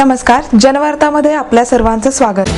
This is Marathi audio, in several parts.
नमस्कार, जनवार्तामध्ये आपल्या सर्वांचं स्वागत।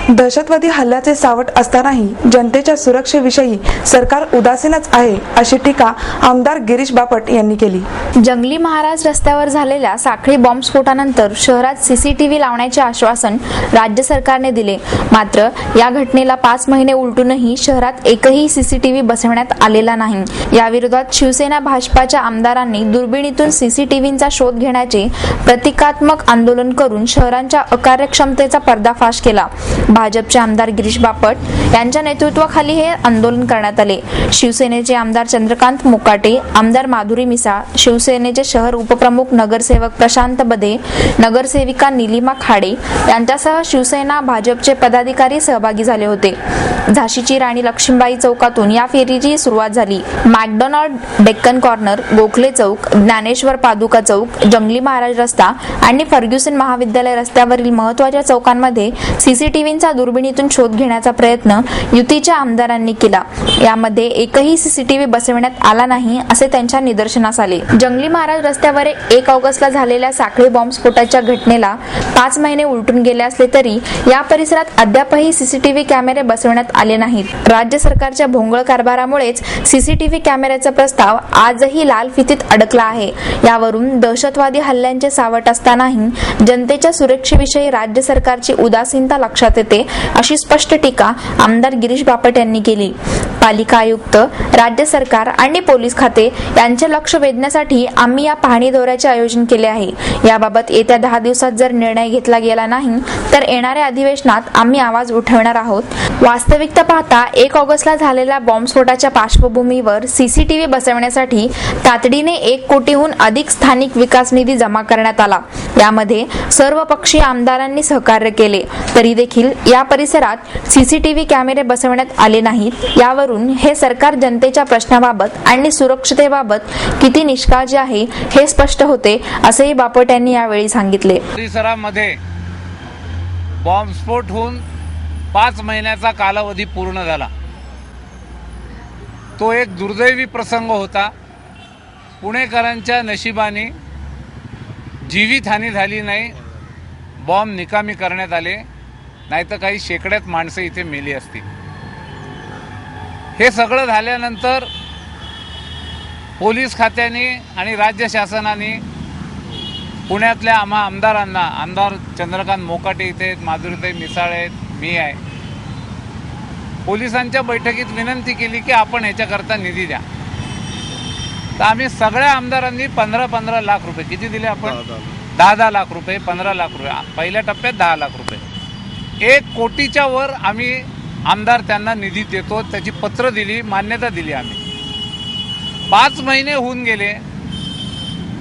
दहशतवादी हल्ल्याचे सावट असतानाही जनतेच्या सुरक्षेविषयी सरकार उदासीनच आहे, अशी टीका आमदार गिरीश बापट यांनी केली। जंगली महाराज रस्त्यावर झालेल्या साखळी बॉम्बस्फोटानंतर शहरात सीसीटीव्ही लावण्याचे आश्वासन राज्य सरकारने दिले। मात्र या घटनेला 5 महिने उलटूनही शहरात एकही सीसीटीव्ही बसवण्यात आलेला नाही। या विरोधात शिवसेना भाजपाच्या आमदारांनी दुर्बिणीतून सीसीटीव्हीचा शोध घेण्याचे प्रतिकात्मक आंदोलन करून शहरांच्या अकार्यक्षमतेचा पर्दाफाश केला। भाजपचे आमदार गिरीश बापट यांच्या नेतृत्वाखाली हे आंदोलन करण्यात आले। शिवसेनेचे आमदार चंद्रकांत मोकाटे, आमदार माधुरी मिसाळ, शिवसेनेचे शहर उपप्रमुख नगरसेवक प्रशांत बदे, नगरसेविका निलिमा खाडे यांच्यासह शिवसेना भाजपचे पदाधिकारी सहभागी झाले होते। झाशीची राणी लक्ष्मीबाई चौकातून या फेरीची सुरुवात झाली। मॅकडोनाल्ड, डेक्कन कॉर्नर, गोखले चौक, ज्ञानेश्वर पादुका चौक, जंगली महाराज रस्ता आणि फर्ग्युसन महाविद्यालय रस्त्यावरील महत्त्वाच्या चौकांमध्ये सीसीटीव्हीचा दुर्बिणीतून शोध घेण्याचा प्रयत्न युतीच्या आमदारांनी केला। यामध्ये एकही सीसीटीव्ही बसवण्यात आला नाही, असे त्यांच्या निदर्शनास आले। जंगली महाराज रस्त्यावर 1 ऑगस्टला झालेल्या साखळी बॉम्बस्फोटाच्या घटनेला 5 महिने उलटून गेले असले तरी या परिसरात अद्यापही सीसीटीव्ही कॅमेरे बसवण्यात आले नाहीत। राज्य सरकारच्या भोंगळ कारभारामुळेच सीसीटीव्ही कॅमेऱ्याचा प्रस्ताव आजही लाल फितीत अडकला आहे। यावरून दहशतवादी हल्ल्यांचे सावट असतानाही जनतेच्या सुरक्षेविषयी राज्य सरकारची उदासीनता लक्षात येते, अशी स्पष्ट टीका आमदार गिरीश बापट यांनी केली। पालिका आयुक्त, राज्य सरकार आणि पोलीस खाते यांचे लक्ष वेधण्यासाठी आम्ही या पाहणी दौऱ्याचे आयोजन केले आहे। याबाबत येत्या 10 दिवसात जर निर्णय घेतला गेला नाही तर येणाऱ्या अधिवेशनात आम्ही आवाज उठवणार आहोत। वास्तविकता पाहता 1 ऑगस्टला झालेल्या बॉम्बस्फोटाच्या पार्श्वभूमीवर सीसीटीव्ही बसवण्यासाठी तातडीने 1 कोटीहून अधिक स्थानिक विकास निधी जमा करण्यात आला। यामध्ये सर्व पक्षीय आमदारांनी सहकार्य केले, तरी देखील या परिसरात सीसीटीव्ही कॅमेरे बसवण्यात आले नाहीत। यावरून हे सरकार जनतेच्या प्रश्नाबाबत आणि सुरक्षतेबाबत किती निष्काळजी आहे हे स्पष्ट होते, असेही बापट यांनी यावेळी सांगितले। परिसरामध्ये बॉम्बस्फोट होऊन 5 महिन्याचा कालावधी पूर्ण झाला। तो एक दुर्दैवी प्रसंग होता। पुणेकरांच्या नशिबाने जीवितहानी झाली नाही, बॉम्ब निकामी करण्यात आले, नाहीतर काही शेकड्यात माणसं इथे मेली असती। हे सगळं झाल्यानंतर पोलीस खात्याने आणि राज्य शासनाने पुण्यातल्या आम्हा आमदारांना, आमदार चंद्रकांत मोकाटे इथे आहेत, माधुरीताई मिसाळ आहेत, मी आहे, पोलिसांच्या बैठकीत विनंती केली की आपण ह्याच्याकरता निधी द्या। तर आम्ही सगळ्या आमदारांनी 15-15 लाख रुपये, किती दिले आपण? 10-10 लाख रुपये, 15 लाख रुपये, पहिल्या टप्प्यात 10 लाख रुपये, 1 कोटीच्या वर आम्ही आमदार त्यांना निधी देतो, त्याची पत्र दिली, मान्यता दिली आम्ही। 5 महिने होऊन गेले।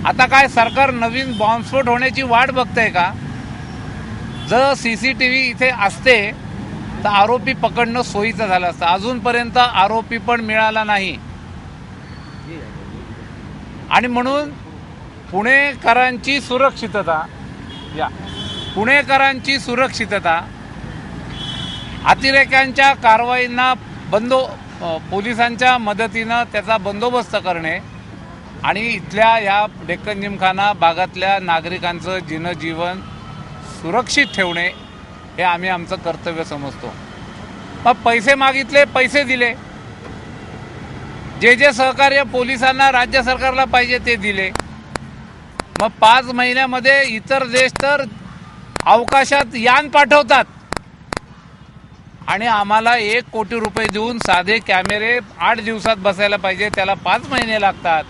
आता काय सरकार नवीन बॉम्बस्फोट होण्याची वाट बघतंय का? जर सीसीटीव्ही इथे असते तर आरोपी पकडणं सोयीचं झालं असतं। अजूनपर्यंत आरोपी पण मिळाला नाही आणि म्हणून पुणेकरांची सुरक्षितता अतिरेक्यांच्या कारवाईंना पोलिसांच्या मदतीनं त्याचा बंदोबस्त करणे आणि इथल्या या डेक्कन जिमखाना भागातल्या नागरिकांचं जनजीवन सुरक्षित ठेवणे हे आम्ही आमचं कर्तव्य समजतो। मग पैसे मागितले, पैसे दिले, जे सहकार्य पोलिसांना राज्य सरकारला पाहिजे ते दिले। मग 5 महिन्यामध्ये इतर देश तर अवकाशात यान पाठवतात आणि आम्हाला 1 कोटी रुपये देऊन साधे कॅमेरे 8 दिवसात बसायला पाहिजे, त्याला 5 महिने लागतात।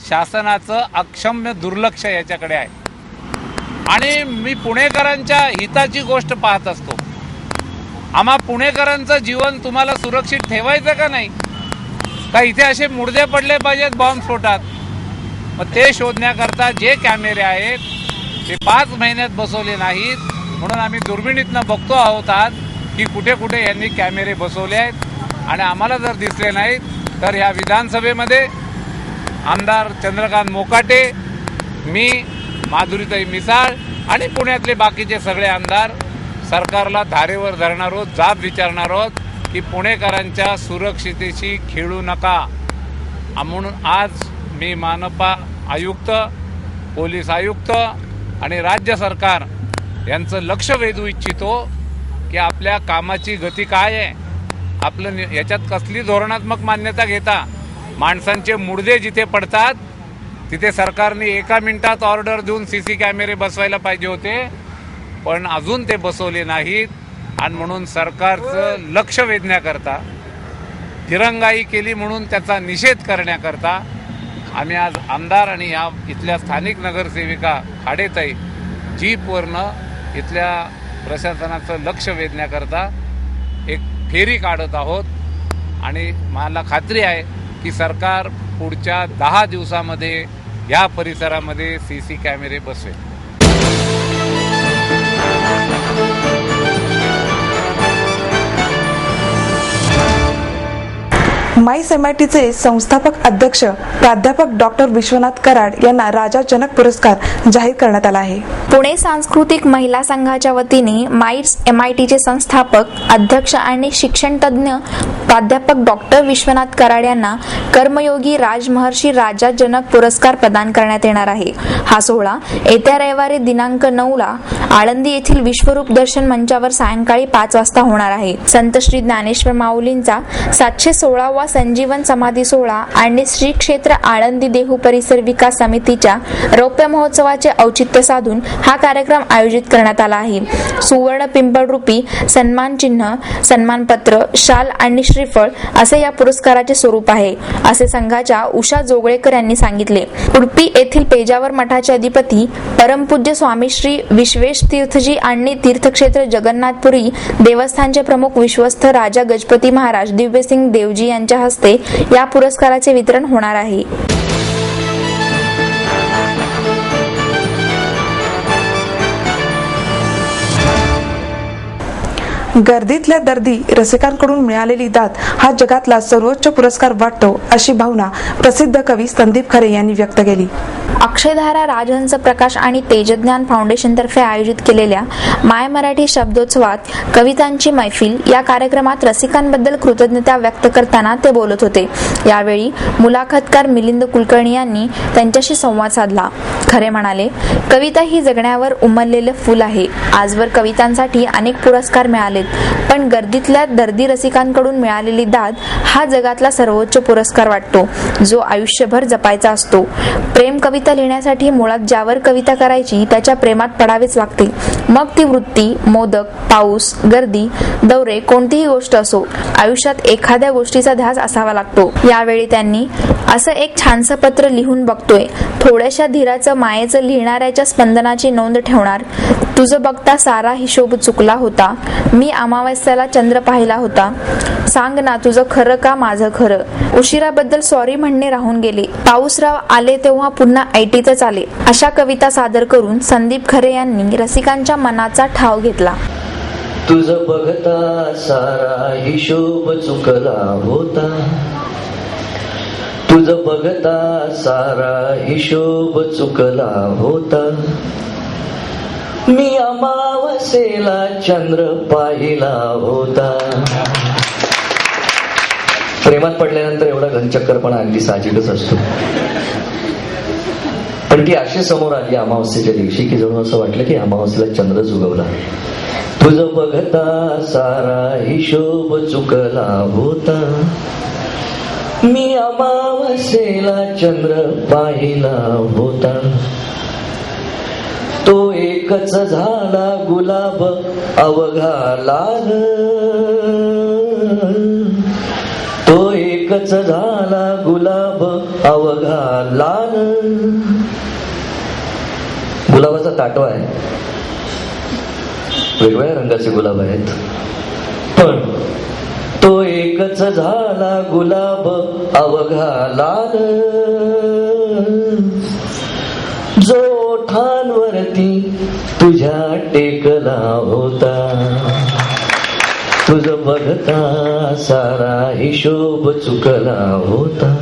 शासनाचं अक्षम्य दुर्लक्ष याच्याकडे आहे आणि मी पुणेकरांच्या हिताची गोष्ट पाहत असतो। आम्हा पुणेकरांचं जीवन तुम्हाला सुरक्षित ठेवायचं का नाही? का इथे असे मुर्दे पडले पाहिजेत बॉम्बस्फोटात? मग ते शोधण्याकरता जे कॅमेरे आहेत ते 5 महिन्यात बसवले नाहीत, म्हणून आम्ही दुर्बिणीतनं बघतो आहोत आज की कुठे कुठे यांनी कॅमेरे बसवले आहेत आणि आम्हाला जर दिसले नाहीत तर ह्या विधानसभेमध्ये आमदार चंद्रकांत मोकाटे, मी, माधुरीताई मिसाळ आणि पुण्यातले बाकीचे सगळे आमदार सरकारला धारेवर धरणार आहोत, जाब विचारणार आहोत की पुणेकरांच्या सुरक्षितेशी खेळू नका म्हणून आज मी मनपा आयुक्त, पोलीस आयुक्त आणि राज्य सरकार यांचं लक्ष वेधू इच्छितो की आपल्या कामाची गती काय आहे, आपलं याच्यात कसली धोरणात्मक मान्यता घेता. माणसांचे मुडदे जिथे पडतात तिथे सरकारने एका मिनिटात ऑर्डर देऊन सीसी कॅमेरे बसवायला पाहिजे होते, पण अजून ते बसवले नाहीत. आणि म्हणून सरकारचं लक्ष वेधण्याकरता, दिरंगाई केली म्हणून त्याचा निषेध करण्याकरता आम्ही आज आमदार आणि या इथल्या स्थानिक नगरसेविका खाडेताई जीपवरनं इथल्या प्रशासनाचं लक्ष वेधण्याकरता एक फेरी काढत आहोत. आणि मला खात्री आहे की सरकार पुढच्या 10 दिवसामध्ये या परिसरामध्ये सीसी कॅमेरे बसवेल. माईस MITचे संस्थापक अध्यक्ष प्राध्यापक डॉक्टर विश्वनाथ कराड यांना राजा जनक पुरस्कार जाहीर करण्यात आला आहे. पुणे सांस्कृतिक महिला संघाच्या वतीने माईट्स MITचे संस्थापक अध्यक्ष आणि शिक्षण तज्ज्ञ प्राध्यापक डॉक्टर विश्वनाथ कराड यांना कर्मयोगी राजमहर्षी राजा जनक पुरस्कार प्रदान करण्यात येणार आहे. हा सोहळा येत्या रविवारी दिनांक 9 आळंदी येथील विश्वरूप दर्शन मंचावर सायंकाळी 5 वाजता होणार आहे. संत श्री ज्ञानेश्वर माऊलींचा 716वा संजीवन समाधी सोहळा आणि श्री क्षेत्र आळंदी देहू परिसर विकास समितीच्या रौप्य महोत्सवाचे औचित्य साधून हा कार्यक्रम आयोजित करण्यात आला आहे. सुवर्ण पिंपळ रूपी सन्मान चिन्ह, सन्मानपत्र, शाल आणि श्रीफळ असे या पुरस्काराचे स्वरूप आहे, असे संघाच्या उषा जोगळेकर यांनी सांगितले. उडपी येथील पेजावर मठाचे अधिपती परमपूज्य स्वामी श्री विश्वेश तीर्थजी आणि तीर्थक्षेत्र जगन्नाथपुरी देवस्थानचे प्रमुख विश्वस्त राजा गजपती महाराज दिव्यसिंग देवजी यांच्या हस्ते या पुरस्काराचे वितरण होणार आहे. गर्दीतल्या दर्दी रसिकांकडून मिळालेली दाद हा जगातला सर्वोच्च पुरस्कार वाटतो, अशी भावना प्रसिद्ध कवी संदीप खरे यांनी व्यक्त केली. अक्षयधारा राजहंस प्रकाश आणि तेजज्ञान फाउंडेशन तर्फे आयोजित केलेल्या माय मराठी शब्दोत्सवात कवितांची मैफिल या कार्यक्रमात रसिकांबद्दल कृतज्ञता व्यक्त करताना ते बोलत होते. यावेळी मुलाखतकार मिलिंद कुलकर्णी यांनी त्यांच्याशी संवाद साधला. खरे म्हणाले, कविता ही जगण्यावर उमललेलं फुल आहे. आजवर कवितांसाठी अनेक पुरस्कार मिळालेत, पण गर्दीतल्या दर्दी रसिकांकडून मिळालेली दाद हा जगातला सर्वोच्च पुरस्कार वाटतो, जो आयुष्यभर जपायचा असतो. प्रेम कविता लिहिण्यासाठी मुळात ज्यावर कविता करायची त्याच्या प्रेमात पडावेच लागते. मग ती वृत्ती, मोदक, पाऊस, गर्दी, दौरे कोणतीही गोष्ट असो, आयुष्यात एखाद्या गोष्टीचा ध्यास असावा लागतो. यावेळी त्यांनी असं एक छानसं पत्र लिहून बघतोय, थोड्याशा धीराचं मायेचं लिहिणाऱ्याच्या स्पंदनाची नोंद ठेवणार. तुझं बघता सारा हिशोब चुकला होता, मी अमावस्याला चंद्र पाहिला होता. सांग ना तुझं खरं का माझं खरं, उशिराबद्दल सॉरी म्हणणे राहून गेले. पाऊसराव आले तेव्हा पुन्हा ऐटीतच आले. अशा कविता सादर करून संदीप खरे यांनी रसिकांच्या मनाचा ठाव घेतला. तुझं बघता सारा हिशोब चुकला होता, तुझं बघता सारा हिशोब चुकला होता. मी अमावस्येला चंद्र पाहिला होता. प्रेमात पडल्यानंतर एवढा घनचक्करपणा अगदी साहजिकच असतो, पण ती अशी समोर आली अमावस्येच्या दिवशी की जणू असं वाटलं की अमावस्येला चंद्रच उगवला. तुझं बघता सारा हिशोब चुकला होता, मी अमावस्येला चंद्र पाहिला होता. तो एकच झाला गुलाब अवघा लाल, तो एकच झाला गुलाब अवघा लाल. गुलाबाचा ताटवा आहे, वेगवेगळ्या रंगाचे गुलाब आहेत, पण तो एकच झाला गुलाब अवघा लाल. जो ओठांवरती तुझ्या टेकला होता, तुझं बघता सारा हिशोब चुकला होता.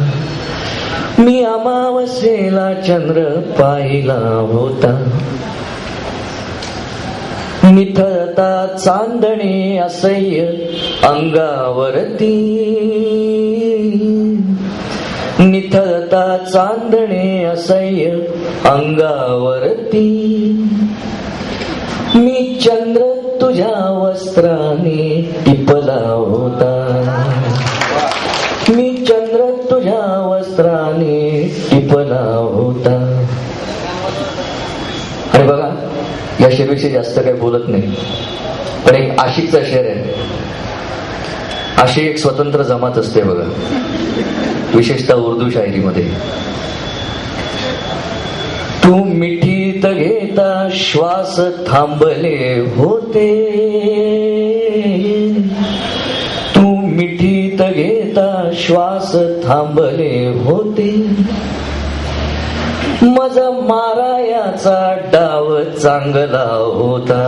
मी अमावस्येला चंद्र पाहिला होता. निथळता चांदणे असह्य अंगावरती, निथळता चांदणे असह्य अंगावरती, मी चंद्र तुझ्या वस्त्राने टिपला होता, मी चंद्र तुझ्या वस्त्राने टिपला होता. आणि बघा, या शेरविषयी जास्त काही बोलत नाही, पण एक आशिकचा शेर आहे. आशिक एक स्वतंत्र जमात असते बघा, विशेषतः उर्दू शायरीमध्ये. तू मिठीत घेता श्वास थांबले होते, तू मिठीत घेता श्वास थांबले होते, माझा मारायाचा डाव चांगला होता,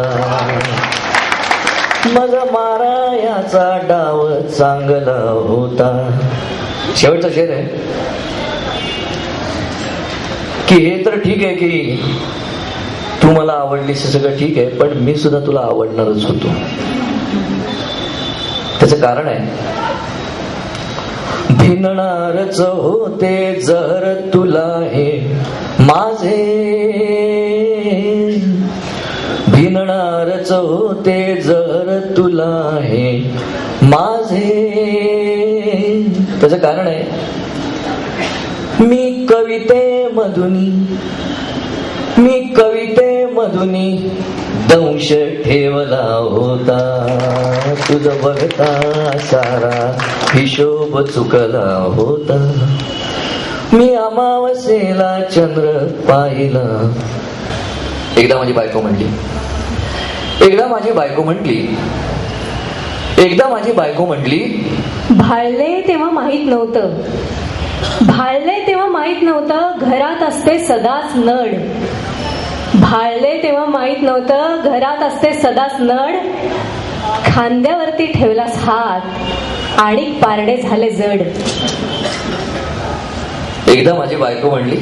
माझा मारायाचा डाव चांगला होता. शेवटचा शेर आहे की हे तर ठीक आहे की तू मला आवडलीस, सगळं ठीक आहे, पण मी सुद्धा तुला आवडणारच होतो. त्याचं कारण आहे, भिनणारच होते जर तुला हे माझे, भिनणारच होते जर तुला हे माझे. त्याचं कारण आहे, मी कविते मधुनी, मी कविते मधुनी दंश ठेवला होता, तुझं बघता सारा हिशोब चुकला होता, मी अमावस्येला चंद्र पाहिला. एकदा माझी बायको म्हणली, एकदा माझी बायको म्हटली, एकदा माझी बायको म्हटली, भाळले तेव्हा माहित नव्हतं, भाळले तेव्हा माहित नव्हतं घरात असते सदाच नड, भाळले तेव्हा माहित नव्हतं घरात असते सदाच नड, खांद्यावरती ठेवलास हात आणि पारडे झाले जड. एकदा माझी बायको म्हणली,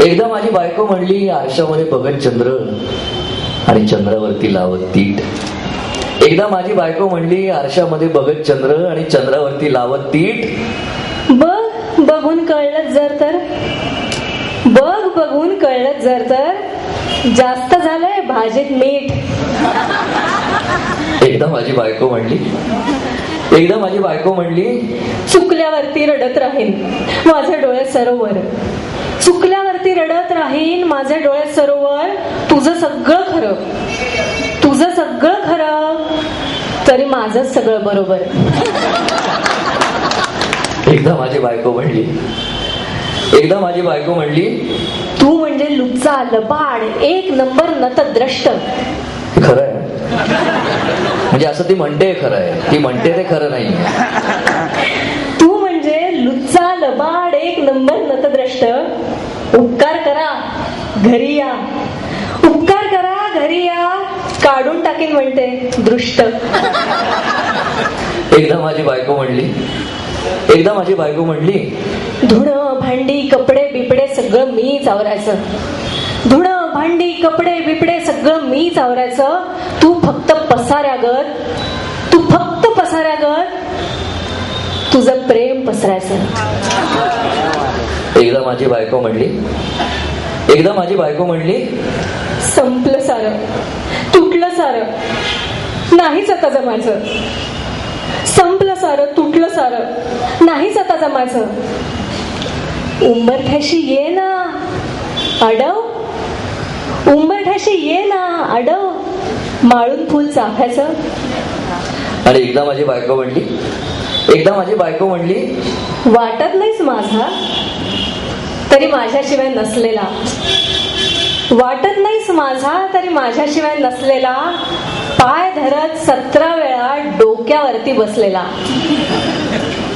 एकदा माझी बायको म्हणली, आरशामध्ये बघत चंद्र आणि चंद्रावरती लावत तीट. एकदा माझी बायको म्हणली, आरशामध्ये बघत चंद्र आणि चंद्रावरती लावत तीट. बघ बघून कळलं जर तर, बघ बघून कळलं जर तर, जास्त झालंय भाजीत मीठ. एकदा माझी बायको म्हणली, एकदा माझी बायको म्हणली, चुकल्यावरती रडत राहीन माझे डोळे सरोवर, चुकल्यावरती रडत राहीन माझे डोळे सरोवर, तुझं सगळं खरं, तुझं सगळं खरं, तरी माझं सगळं बरोबर. एकदा माझी बायको म्हणली, एकदा माझी बायको म्हणली, तू म्हणजे लुच्चा लबाड एक नंबर नतद्रष्ट. खरं आहे म्हणजे असं ती म्हणते खरं आहे, ती म्हणते ते खरं नाही. तू म्हणजे लुच्चा लबाड एक नंबर नतद्रष्ट. उपकार करा घरी या, उपकार करा घरी या, काढून टाकीन म्हणते दृष्ट. एकदा माझी बायको म्हणली, एकदा माझी बायको म्हणली, धुणं भांडी कपडे बिपडे सगळं मीच आवरायचं, धुणं भांडी कपडे बिपडे सगळं मीच आवरायचं, तू फक्त पसाऱ्यागत, तू फक्त पसाऱ्यागत तुझं प्रेम पसरायचं. एकदा माझी बायको म्हणली, एकदा माझी बायको म्हणली, संपलं सारं, तुटलं सारं, नाहीच आता जमायचं, संपलं सारं, तुटलं सारं, नाहीच आता जमायचं. उंबरठ्याशी ये ना अडव, उंबरठ्याशी ये ना अडव, माळून फुल चाफ्याचं. आणि एकदा माझी बायको म्हणली, एकदा माझी बायको म्हणली, वाटत नाहीस माझा तरी माझ्याशिवाय नसलेला, वाटत नाहीस माझा तरी माझ्याशिवाय नसलेला, पाय धरत 17 वेळा डोक्यावरती बसलेला.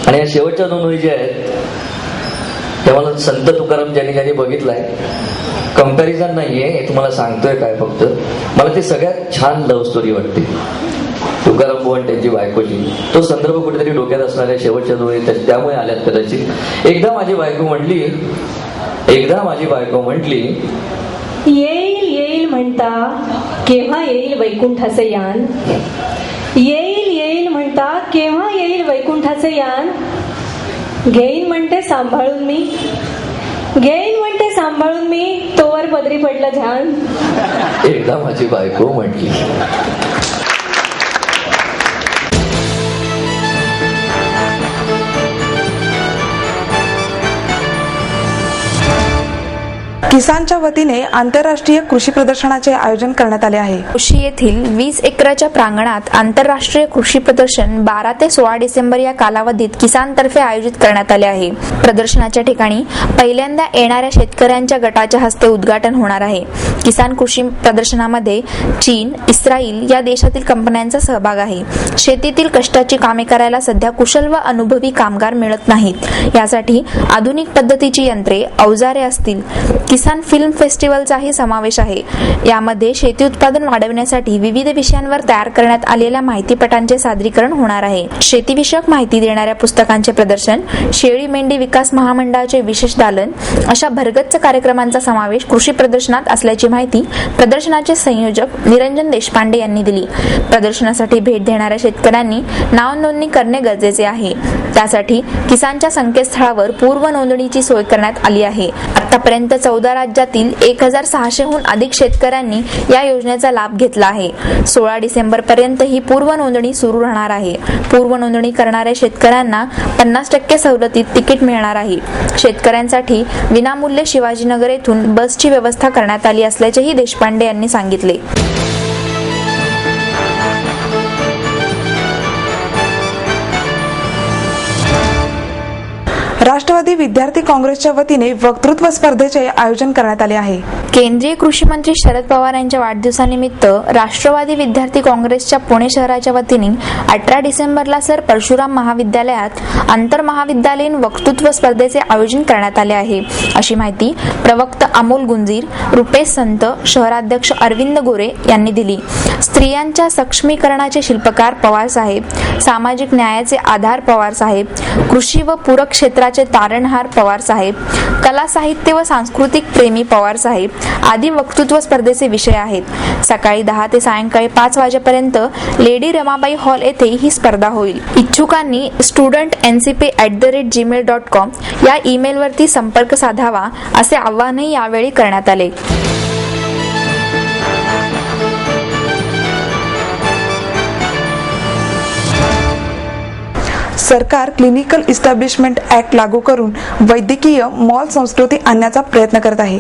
आणि या शेवटच्या 2 ओळी ज्या आहेत त्या मला संत तुकाराम ज्यांनी ज्यांनी बघितलंय, कंपॅरिझन नाहीये, हे तुम्हाला सांगतोय काय, फक्त मला ती सगळ्यात छान लव्ह स्टोरी वाटते. तुकाराम बुवा त्यांची बायकोची, तो संदर्भ कुठेतरी डोक्यात असणाऱ्या शेवटच्या 2 ओळी त्यामुळे आल्यात कदाचित. एकदा माझी बायको म्हणली, एकदा माझी बायको म्हटली, येईल येईल म्हणता केव्हा येईल वैकुंठाचे यान, येईल येईल म्हणता केव्हा येईल वैकुंठाचे यान, घेईन म्हणते सांभाळून मी, घेईन म्हणते सांभाळून मी, तोवर पदरी पडलं ध्यान. एकदा माझी बायको म्हटली. किसानच्या वतीने आंतरराष्ट्रीय कृषी प्रदर्शनाचे आयोजन करण्यात आले आहे. कृषी येथील 20 एकराच्या प्रांगणात आंतरराष्ट्रीय कृषी प्रदर्शन 12 ते 16 डिसेंबर या कालावधीत किसानतर्फे आयोजित करण्यात आले आहे. प्रदर्शनाच्या ठिकाणी पहिल्यांदा येणाऱ्या शेतकऱ्यांच्या गटाच्या हस्ते उद्घाटन होणार आहे. किसान कृषी प्रदर्शनामध्ये चीन, इस्रायल या देशातील कंपन्यांचा सहभाग आहे. शेतीतील कष्टाची कामे करायला सध्या कुशल व अनुभवी कामगार मिळत नाहीत. यासाठी आधुनिक पद्धतीची यंत्रे, अवजारे असतील. किसान फिल्म फेस्टिवलचाही समावेश आहे. यामध्ये शेती उत्पादन वाढवण्यासाठी विविध विषयांवर तयार करण्यात आलेल्या माहितीपटांचे सादरीकरण होणार आहे. शेतीविषयक माहिती देणाऱ्या पुस्तकांचे प्रदर्शन, शेळी मेंढी विकास महामंडळाचे विशेष दालन अशा भरगच्च कार्यक्रमांचा समावेश कृषी प्रदर्शनात असल्याची माहिती प्रदर्शनाचे संयोजक निरंजन देशपांडे यांनी दिली. प्रदर्शनासाठी भेट देणाऱ्या शेतकऱ्यांनी नाव नोंदणी करणे गरजेचे आहे. त्यासाठी किसानच्या संकेतस्थळावर पूर्व नोंदणीची सोय करण्यात आली आहे. आतापर्यंत 14 राज्यातील 1600हून अधिक शेतकऱ्यांनी या योजनेचा लाभ घेतला आहे. 16 डिसेंबर पर्यंत ही पूर्व नोंदणी सुरू राहणार आहे. पूर्व नोंदणी करणाऱ्या शेतकऱ्यांना 50% सवलतीत तिकीट मिळणार आहे. शेतकऱ्यांसाठी विनामूल्य शिवाजीनगर येथून बसची व्यवस्था करण्यात आली असल्याचेही देशपांडे यांनी सांगितले. राष्ट्रवादी विद्यार्थी काँग्रेसच्या वतीने वक्तृत्व स्पर्धेचे आयोजन करण्यात आले आहे. केंद्रीय कृषी मंत्री शरद पवार यांच्या वाढदिवसानिमित्त राष्ट्रवादी विद्यार्थी काँग्रेसच्या पुणे शहराच्या वतीने 18 डिसेंबरला सर परशुराम महाविद्यालयात आंतर महाविद्यालयीन वक्तृत्व स्पर्धेचे आयोजन करण्यात आले आहे, अशी माहिती प्रवक्ता अमोल गुंजीर, रुपेश संत, शहराध्यक्ष अरविंद गोरे यांनी दिली. स्त्रियांच्या सक्षमीकरणाचे शिल्पकार पवार साहेब, सामाजिक न्यायाचे आधार पवार साहेब, कृषी व पूरक क्षेत्राचे तारणहार पवार साहेब, कला साहित्य व सांस्कृतिक प्रेमी पवार साहेब आदी वक्तृत्व स्पर्धेचे विषय आहेत. सकाळी 10 ते सायंकाळी 5 वाजेपर्यंत लेडी रमाबाई हॉल येथे ही स्पर्धा होईल. इच्छुकांनी studentncp@gmail.com या ईमेलवरती संपर्क साधावा असे आवाहनही यावेळी करण्यात आले. सरकार क्लिनिकल इस्टॅब्लिशमेंट ऍक्ट लागू करून वैद्यकीय मॉल संस्कृती आणण्याचा प्रयत्न करत आहे.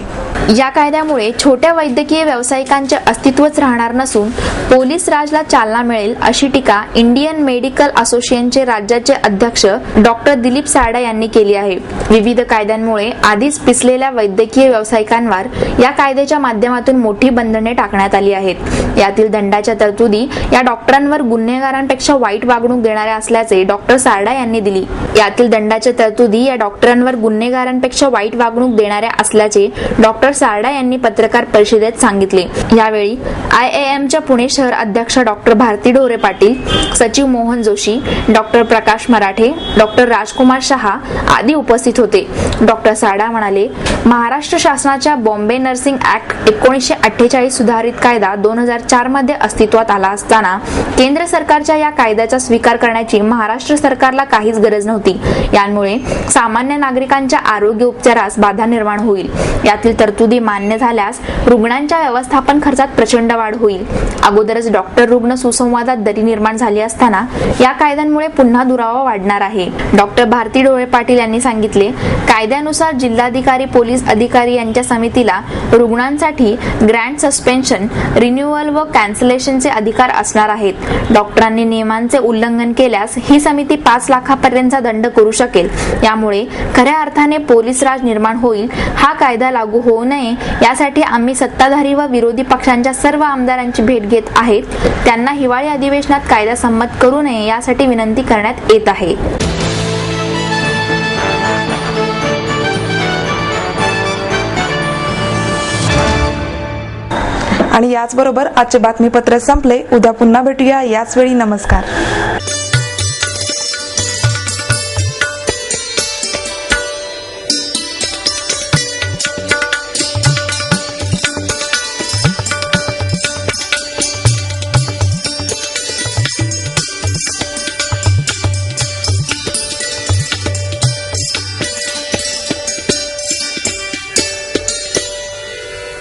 या कायद्यामुळे छोट्या वैद्यकीय व्यावसायिकांचे अस्तित्वच राहणार नसून पोलीस राजला चालना मिळेल, अशी टीका इंडियन मेडिकल असोसिएशनचे राज्याचे अध्यक्ष डॉक्टर दिलीप सारडा यांनी केली आहे. विविध कायद्यांमुळे आधीच पिसलेल्या वैद्यकीय व्यावसायिकांवर या कायद्याच्या माध्यमातून मोठी बंधने टाकण्यात आली आहेत. यातील दंडाच्या तरतुदी या डॉक्टरांवर गुन्हेगारांपेक्षा वाईट वागणूक देणाऱ्या असल्याचे डॉक्टर सारडा यांनी दिली. यातील दंडाच्या तरतुदी या डॉक्टरांवर गुन्हेगारांपेक्षा वाईट वागणूक देणाऱ्या असल्याचे डॉक्टर सारडा यांनी पत्रकार परिषदेत सांगितले. यावेळी IAMच्या पुणे शहर अध्यक्ष डॉक्टर भारती ढोरे पाटील, सचिव मोहन जोशी, डॉक्टर प्रकाश मराठे, डॉक्टर राजकुमार शहा आदी उपस्थित होते. डॉक्टर सारडा म्हणाले, महाराष्ट्र शासनाच्या बॉम्बे नर्सिंग ऍक्ट 1948 सुधारित कायदा 2004 मध्ये अस्तित्वात आला असताना केंद्र सरकारच्या या कायद्याचा स्वीकार करण्याची महाराष्ट्र सरकारला काहीच गरज नव्हती. यामुळे सामान्य नागरिकांच्या आरोग्य उपचारास बाधा निर्माण होईल. यातील तरतुदी मान्य झाल्यास रुग्णांच्या व्यवस्थापन खर्चात प्रचंड वाढ होईल. अगोदरच डॉक्टर रुग्ण सुसंवादात दरी निर्माण झाली असताना या कायद्यांमुळे पुन्हा दुरावा वाढणार आहे. डॉक्टर भारती ढोळे पाटील यांनी सांगितले, कायद्यानुसार जिल्हाधिकारी, पोलीस अधिकारी यांच्या समितीला रुग्णांसाठी ग्रँड सस्पेन्शन, रिन्युअल व कॅन्सलेशनचे अधिकार असणार आहेत. डॉक्टरांनी नियमांचे उल्लंघन केल्यास ही समिती 5 लाखापर्यंतचा दंड करू शकेल. यामुळे खऱ्या अर्थाने पोलीस राज निर्माण होईल. हा कायदा लागू होऊ नये यासाठी आम्ही सत्ताधारी व विरोधी पक्षांच्या सर्व आमदारांची भेट घेत आहेत. त्यांना हिवाळी अधिवेशनात कायदा संमत करू नये यासाठी विनंती करण्यात येत आहे. आणि याचबरोबर आजचे बातमीपत्र संपले. उद्या पुन्हा भेटूया याच वेळी. नमस्कार.